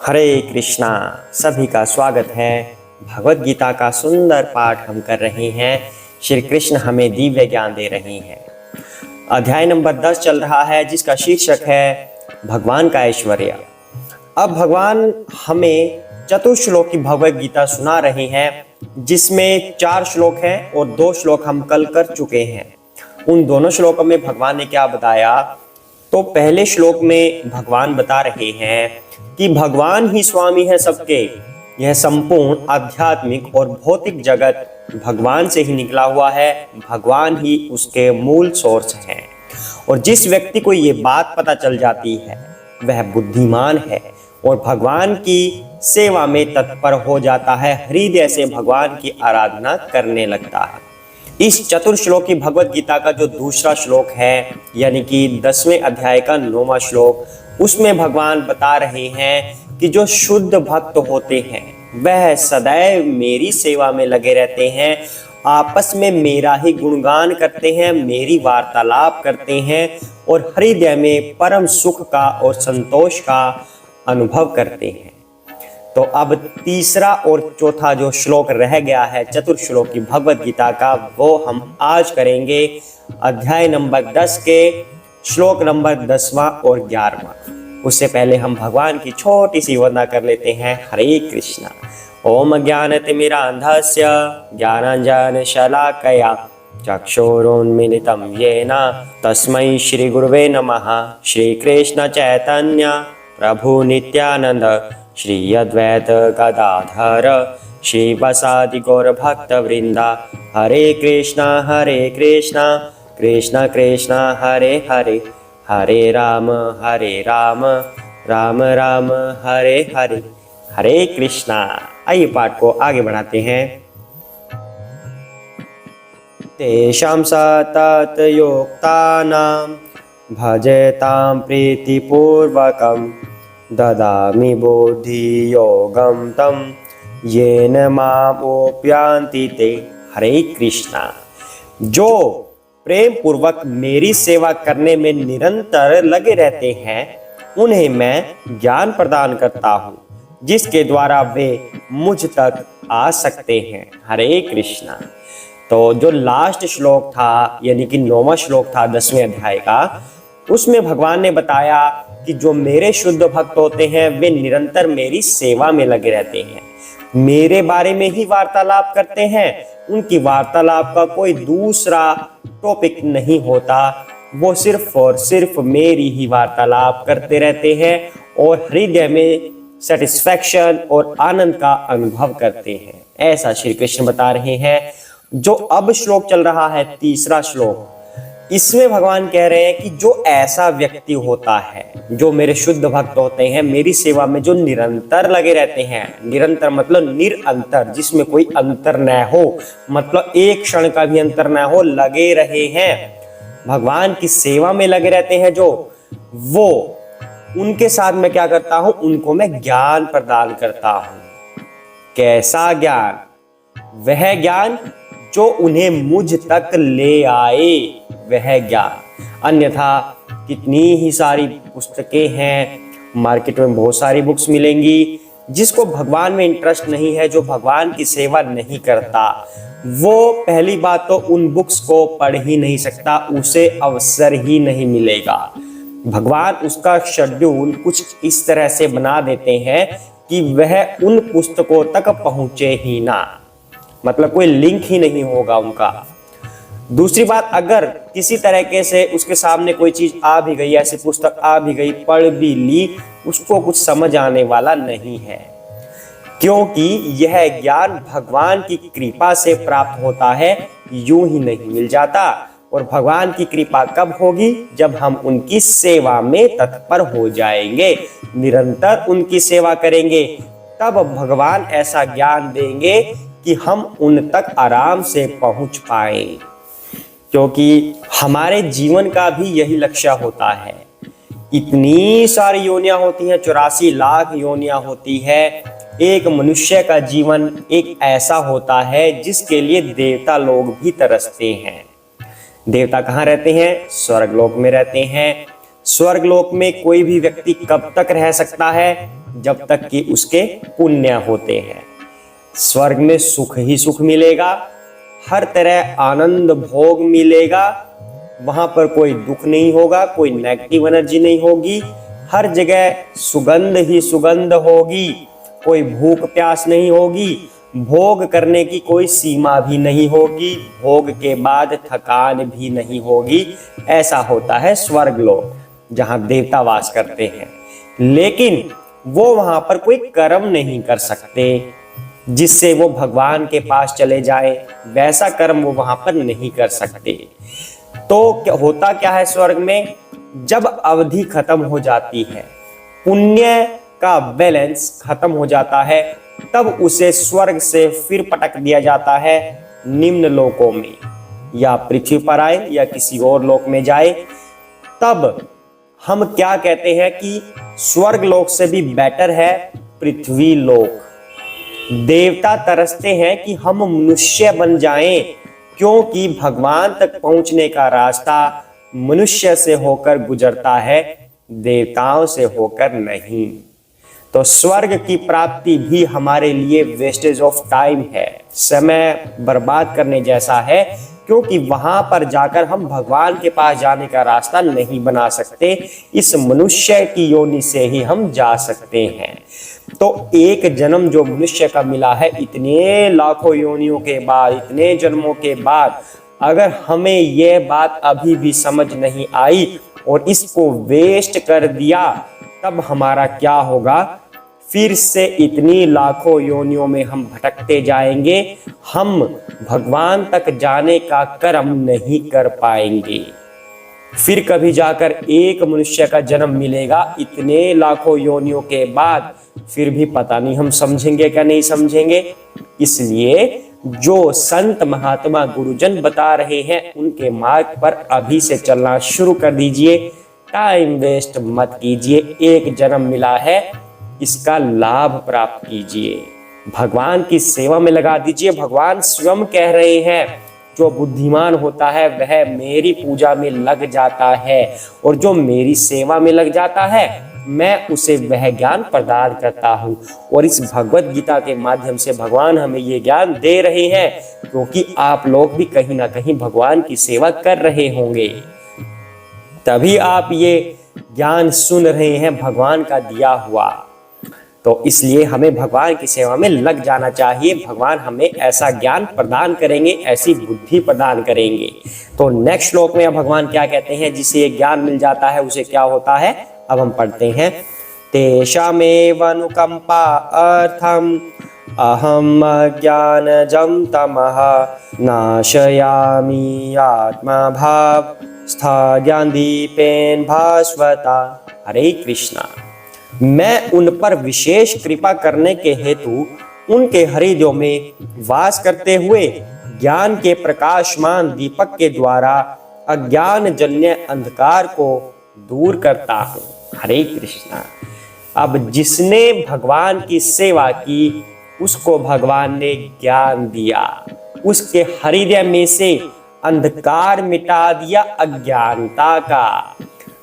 हरे कृष्णा। सभी का स्वागत है। भगवत गीता का सुंदर पाठ हम कर रहे हैं। श्री कृष्ण हमें दिव्य ज्ञान दे रहे हैं। अध्याय नंबर 10 चल रहा है, जिसका शीर्षक है भगवान का ऐश्वर्य। अब भगवान हमें चतुर्श्लोक की भगवत गीता सुना रहे हैं, जिसमें 4 श्लोक हैं और 2 श्लोक हम कल कर चुके हैं। उन दोनों श्लोकों में भगवान ने क्या बताया? तो पहले श्लोक में भगवान बता रहे हैं कि भगवान ही स्वामी है सबके। यह संपूर्ण आध्यात्मिक और भौतिक जगत भगवान से ही निकला हुआ है। भगवान ही उसके मूल सोर्स हैं। और जिस व्यक्ति को ये बात पता चल जाती है वह बुद्धिमान है और भगवान की सेवा में तत्पर हो जाता है। हृदय से भगवान की आराधना करने लगता है। इस चतुर्श्लोक की भगवत गीता का जो दूसरा श्लोक है, यानी कि 10वें अध्याय का 9वां श्लोक, उसमें भगवान बता रहे हैं कि जो शुद्ध भक्त होते हैं वह सदैव मेरी सेवा में लगे रहते हैं, आपस में मेरा ही गुणगान करते हैं, मेरी वार्तालाप करते हैं और हृदय में परम सुख का और संतोष का अनुभव करते हैं। तो अब तीसरा और चौथा जो श्लोक रह गया है चतुर्श्लोक की भगवत गीता का, वो हम आज करेंगे। अध्याय नंबर 10 के श्लोक नंबर 10वां और 11वां। उससे पहले हम भगवान की छोटी सी वंदना कर लेते हैं। हरे कृष्णा। ओम ज्ञानतिमिरान्धस्य ज्ञानाञ्जनशलाकया चक्षुरुन्मीलितं येन तस्मै श्री गुरुवे नमः। श्री कृष्ण चैतन्य प्रभु नित्यानंद श्री अद्वैत गदाधर श्रीवासादि गौर भक्त वृंदा। हरे कृष्णा कृष्ण कृष्ण हरे हरे, हरे राम राम राम हरे हरे। हरे कृष्णा। आइए पाठ को आगे बढ़ाते हैं। तेषां सतत योक्तानां भजतां प्रीतिपूर्वकं ददामि बुद्धि योगं तं येन मामुपयान्ति ते। हरे कृष्णा। जो प्रेम पूर्वक मेरी सेवा करने में निरंतर लगे रहते हैं, उन्हें मैं ज्ञान प्रदान करता हूँ, जिसके द्वारा वे मुझ तक आ सकते हैं। हरे कृष्णा। तो जो लास्ट श्लोक था, यानी कि 9वां श्लोक था 10वें अध्याय का, उसमें भगवान ने बताया कि जो मेरे शुद्ध भक्त होते हैं वे निरंतर मेरी सेवा में लगे रहते हैं, मेरे बारे में ही वार्तालाप करते हैं। उनकी वार्तालाप का कोई दूसरा टॉपिक नहीं होता, वो सिर्फ और सिर्फ मेरी ही वार्तालाप करते रहते हैं और हृदय में सेटिस्फैक्शन और आनंद का अनुभव करते हैं। ऐसा श्री कृष्ण बता रहे हैं। जो अब श्लोक चल रहा है, तीसरा श्लोक, इसमें भगवान कह रहे हैं कि जो ऐसा व्यक्ति होता है, जो मेरे शुद्ध भक्त होते हैं, मेरी सेवा में जो निरंतर लगे रहते हैं, निरंतर मतलब निरंतर, जिसमें कोई अंतर न हो, मतलब एक क्षण का भी अंतर न हो, लगे रहे हैं, भगवान की सेवा में लगे रहते हैं, जो वो उनके साथ मैं क्या करता हूं? उनको मैं ज्ञान प्रदान करता हूं। कैसा ज्ञान? वह ज्ञान जो उन्हें मुझ तक ले आए, वह ज्ञान। अन्यथा कितनी ही सारी पुस्तकें हैं, मार्केट में बहुत सारी बुक्स मिलेंगी। जिसको भगवान में इंटरेस्ट नहीं है, जो भगवान की सेवा नहीं करता, वो पहली बात तो उन बुक्स को पढ़ ही नहीं सकता, उसे अवसर ही नहीं मिलेगा। भगवान उसका शेड्यूल कुछ इस तरह से बना देते हैं कि वह उन पुस्तकों तक पहुंचे ही ना, मतलब कोई लिंक ही नहीं होगा उनका। दूसरी बात, अगर किसी तरीके से उसके सामने कोई चीज आ भी गई, ऐसी पुस्तक आ भी गई, पढ़ भी ली, उसको कुछ समझ आने वाला नहीं है, क्योंकि यह ज्ञान भगवान की कृपा से प्राप्त होता है, यूं ही नहीं मिल जाता। और भगवान की कृपा कब होगी? जब हम उनकी सेवा में तत्पर हो जाएंगे, निरंतर उनकी सेवा करेंगे, तब भगवान ऐसा ज्ञान देंगे कि हम उन तक आराम से पहुंच पाए। क्योंकि हमारे जीवन का भी यही लक्ष्य होता है। इतनी सारी योनियां होती हैं, 84 लाख योनियां होती है। एक मनुष्य का जीवन एक ऐसा होता है जिसके लिए देवता लोग भी तरसते हैं। देवता कहाँ रहते हैं? स्वर्गलोक में रहते हैं। स्वर्गलोक में कोई भी व्यक्ति कब तक रह सकता है? जब तक कि उसके पुण्य होते हैं। स्वर्ग में सुख ही सुख मिलेगा, हर तरह आनंद भोग मिलेगा, वहां पर कोई दुख नहीं होगा, कोई नेगेटिव एनर्जी नहीं होगी, हर जगह सुगंध ही सुगंध होगी, कोई भूख प्यास नहीं होगी, भोग करने की कोई सीमा भी नहीं होगी, भोग के बाद थकान भी नहीं होगी। ऐसा होता है स्वर्ग लोक, जहां देवता वास करते हैं। लेकिन वो वहां पर कोई कर्म नहीं कर सकते जिससे वो भगवान के पास चले जाए, वैसा कर्म वो वहां पर नहीं कर सकते। तो होता क्या है स्वर्ग में, जब अवधि खत्म हो जाती है, पुण्य का बैलेंस खत्म हो जाता है, तब उसे स्वर्ग से फिर पटक दिया जाता है निम्न लोकों में, या पृथ्वी पर आए या किसी और लोक में जाए। तब हम क्या कहते हैं कि स्वर्ग लोक से भी बेटर है पृथ्वी लोक। देवता तरसते हैं कि हम मनुष्य बन जाएं, क्योंकि भगवान तक पहुंचने का रास्ता मनुष्य से होकर गुजरता है, देवताओं से होकर नहीं। तो स्वर्ग की प्राप्ति भी हमारे लिए वेस्टेज ऑफ टाइम है, समय बर्बाद करने जैसा है, क्योंकि वहां पर जाकर हम भगवान के पास जाने का रास्ता नहीं बना सकते। इस मनुष्य की योनि से ही हम जा सकते हैं। तो एक जन्म जो मनुष्य का मिला है, इतने लाखों योनियों के बाद, इतने जन्मों के बाद, अगर हमें यह बात अभी भी समझ नहीं आई और इसको वेस्ट कर दिया, तब हमारा क्या होगा। फिर से इतनी लाखों योनियों में हम भटकते जाएंगे, हम भगवान तक जाने का कर्म नहीं कर पाएंगे। फिर कभी जाकर एक मनुष्य का जन्म मिलेगा इतने लाखों योनियों के बाद, फिर भी पता नहीं हम समझेंगे क्या नहीं समझेंगे। इसलिए जो संत महात्मा गुरुजन बता रहे हैं, उनके मार्ग पर अभी से चलना शुरू कर दीजिए। टाइम वेस्ट मत कीजिए, एक जन्म मिला है, इसका लाभ प्राप्त कीजिए, भगवान की सेवा में लगा दीजिए। भगवान स्वयं कह रहे हैं, जो बुद्धिमान होता है वह मेरी पूजा में लग जाता है, और जो मेरी सेवा में लग जाता है मैं उसे वह ज्ञान प्रदान करता हूँ। और इस भगवत गीता के माध्यम से भगवान हमें ये ज्ञान दे रहे हैं, क्योंकि आप लोग भी कहीं ना कहीं भगवान की सेवा कर रहे होंगे, तभी आप ये ज्ञान सुन रहे हैं भगवान का दिया हुआ। तो इसलिए हमें भगवान की सेवा में लग जाना चाहिए। भगवान हमें ऐसा ज्ञान प्रदान करेंगे, ऐसी बुद्धि प्रदान करेंगे। तो नेक्स्ट श्लोक में भगवान क्या कहते हैं, जिसे ये ज्ञान मिल जाता है उसे क्या होता है, अब हम पढ़ते हैं। तेषामेव अनुकंपा अर्थम अहम ज्ञानजं तमः नाशयामि आत्मा भाव स्थाज्ञान दीपेन भास्वता। हरे कृष्णा। मैं उन पर विशेष कृपा करने के हेतु उनके हृदयों में वास करते हुए ज्ञान के प्रकाशमान दीपक के द्वारा अज्ञान जन्य अंधकार को दूर करता हूँ। हरे कृष्णा। अब जिसने भगवान की सेवा की उसको भगवान ने ज्ञान दिया, उसके हृदय में से अंधकार मिटा दिया अज्ञानता का।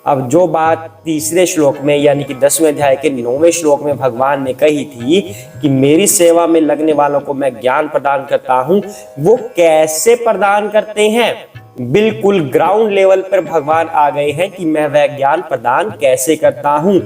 अब जो बात तीसरे श्लोक में यानी कि 10वें अध्याय के 9वें श्लोक में भगवान ने कही थी कि मेरी सेवा में लगने वालों को मैं ज्ञान प्रदान करता हूं, वो कैसे प्रदान करते हैं, बिल्कुल ग्राउंड लेवल पर भगवान आ गए हैं कि मैं वह ज्ञान प्रदान कैसे करता हूं।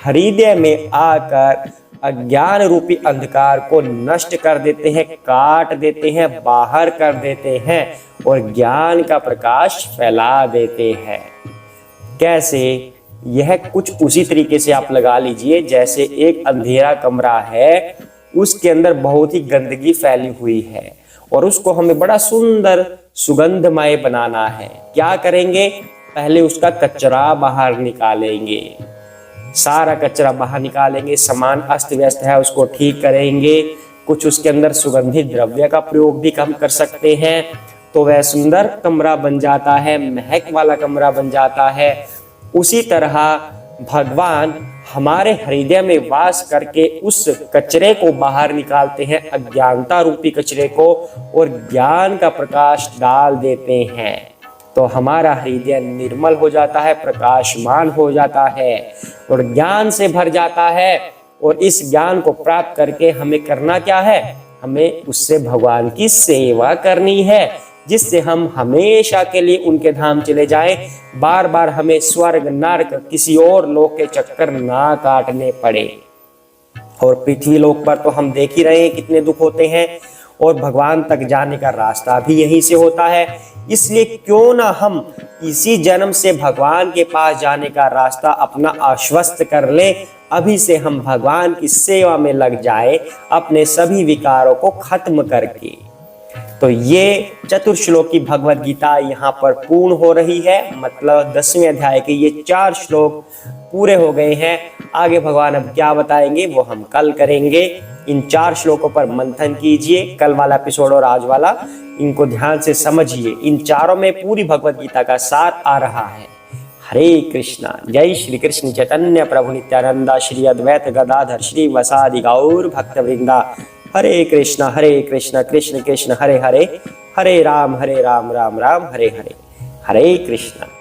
हृदय में आकर अज्ञान रूपी अंधकार को नष्ट कर देते हैं, काट देते हैं, बाहर कर देते हैं और ज्ञान का प्रकाश फैला देते हैं। कैसे, यह कुछ उसी तरीके से आप लगा लीजिए जैसे एक अंधेरा कमरा है, उसके अंदर बहुत ही गंदगी फैली हुई है और उसको हमें बड़ा सुंदर सुगंधमय बनाना है। क्या करेंगे, पहले उसका कचरा बाहर निकालेंगे, सारा कचरा बाहर निकालेंगे, सामान अस्त व्यस्त है उसको ठीक करेंगे, कुछ उसके अंदर सुगंधित द्रव्य का प्रयोग भी हम कर सकते हैं, तो वह सुंदर कमरा बन जाता है, महक वाला कमरा बन जाता है। उसी तरह भगवान हमारे हृदय में वास करके उस कचरे को बाहर निकालते हैं, अज्ञानता रूपी कचरे को, और ज्ञान का प्रकाश डाल देते हैं। तो हमारा हृदय निर्मल हो जाता है, प्रकाशमान हो जाता है और ज्ञान से भर जाता है। और इस ज्ञान को प्राप्त करके हमें करना क्या है, हमें उससे भगवान की सेवा करनी है, जिससे हम हमेशा के लिए उनके धाम चले जाएं, बार बार हमें स्वर्ग नरक किसी और लोक के चक्कर ना काटने पड़े। और पृथ्वी लोक पर तो हम देख ही रहे हैं कितने दुख होते हैं, और भगवान तक जाने का रास्ता भी यहीं से होता है। इसलिए क्यों ना हम इसी जन्म से भगवान के पास जाने का रास्ता अपना आश्वस्त कर लें, अभी से हम भगवान की सेवा में लग जाए अपने सभी विकारों को खत्म करके। तो ये चतुर्श्लोकी भगवत गीता यहाँ पर पूर्ण हो रही है, मतलब 10वें अध्याय के ये 4 श्लोक पूरे हो गए हैं। आगे भगवान अब क्या बताएंगे वो हम कल करेंगे। इन 4 श्लोकों पर मंथन कीजिए, कल वाला एपिसोड और आज वाला, इनको ध्यान से समझिए। इन चारों में पूरी भगवत गीता का सार आ रहा है। हरे कृष्णा। जय श्री कृष्ण चैतन्य प्रभु नित्यानंदा, श्री अद्वैत गदाधर श्री वसादि गौर भक्त वृंदा। हरे कृष्ण कृष्ण कृष्ण हरे हरे, हरे राम राम राम हरे हरे। हरे कृष्ण।